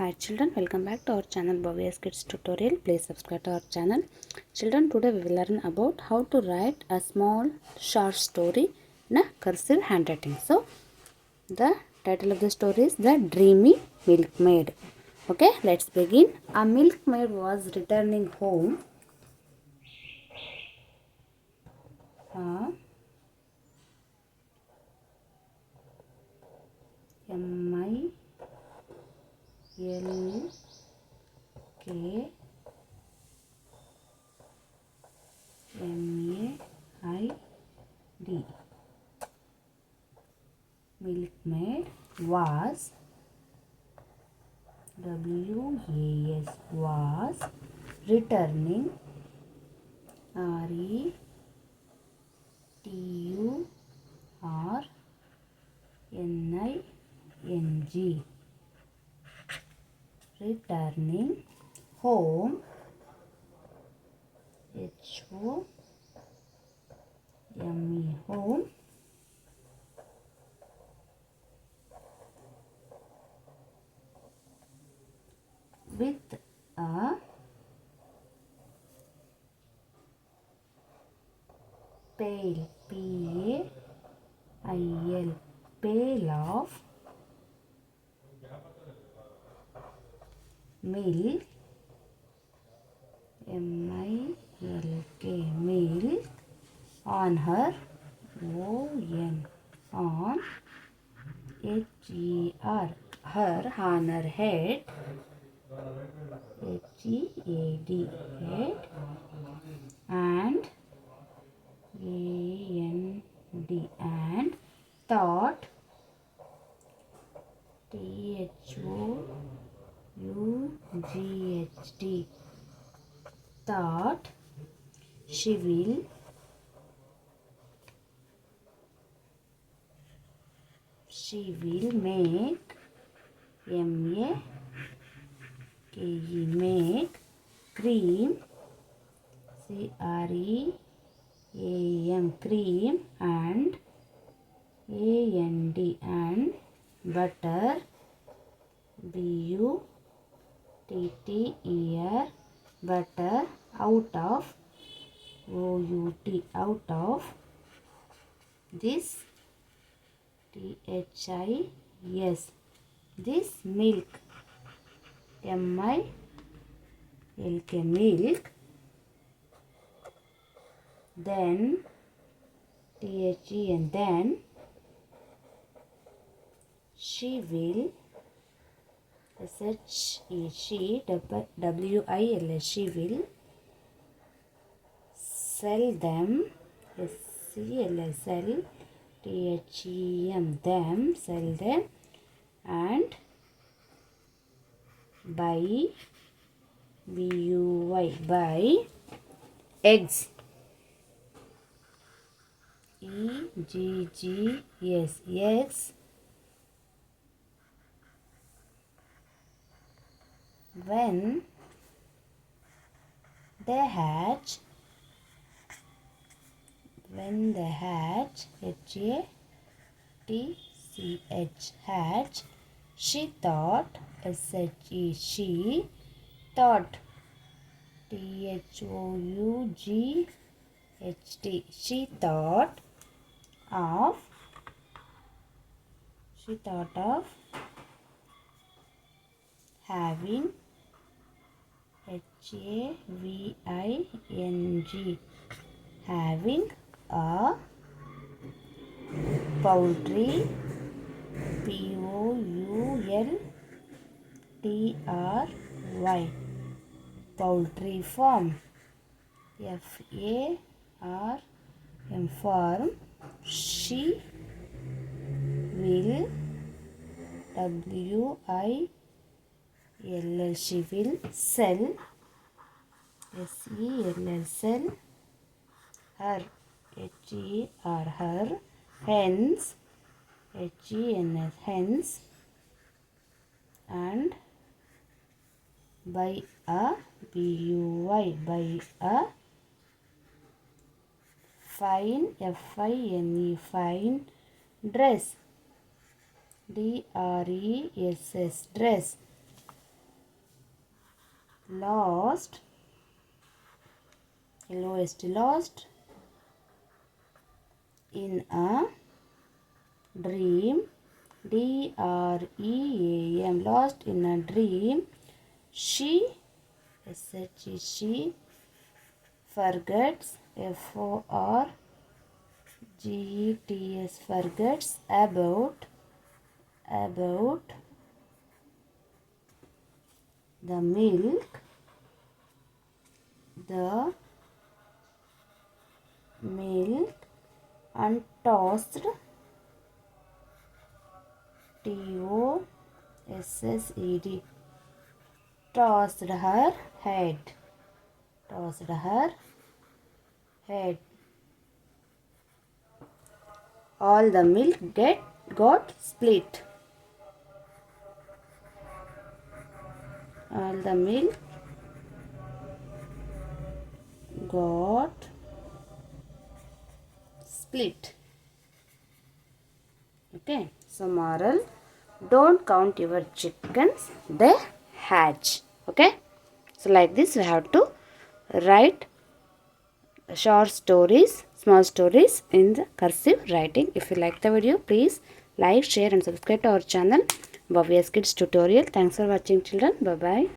Hi children, welcome back to our channel Bhavya's Kids Tutorial. Please subscribe to our channel. Children, today we will learn about how to write a small short story in a cursive handwriting. So, the title of the story is The Dreamy Milkmaid. Okay, let's begin. A milkmaid was returning home. Milkmaid. Milkmaid was was returning returning returning home home with a pail pail pail of milk milk on her on her on her head head and and thought thought she will make make cream cream and and butter butter out of out of this this milk milk then and then she will she will sell them sell sell them and buy buy eggs eggs when they hatch hatch she thought she thought she thought of having having a poultry poultry farm farm she will she will sell sell her her hens hens and buy a fine fine dress dress lost, lost in a dream, dream, lost in a dream. She, she forgets, forgets, forgets about the milk, untossed, tossed, tossed her head, all the milk got split, all the milk got split. Okay, so moral, don't count your chickens, they hatch. Okay, so like this we have to write short stories, small stories in the cursive writing. If you like the video, please like, share and subscribe to our channel Bhavya's Kids Tutorial. Thanks for watching children. Bye bye.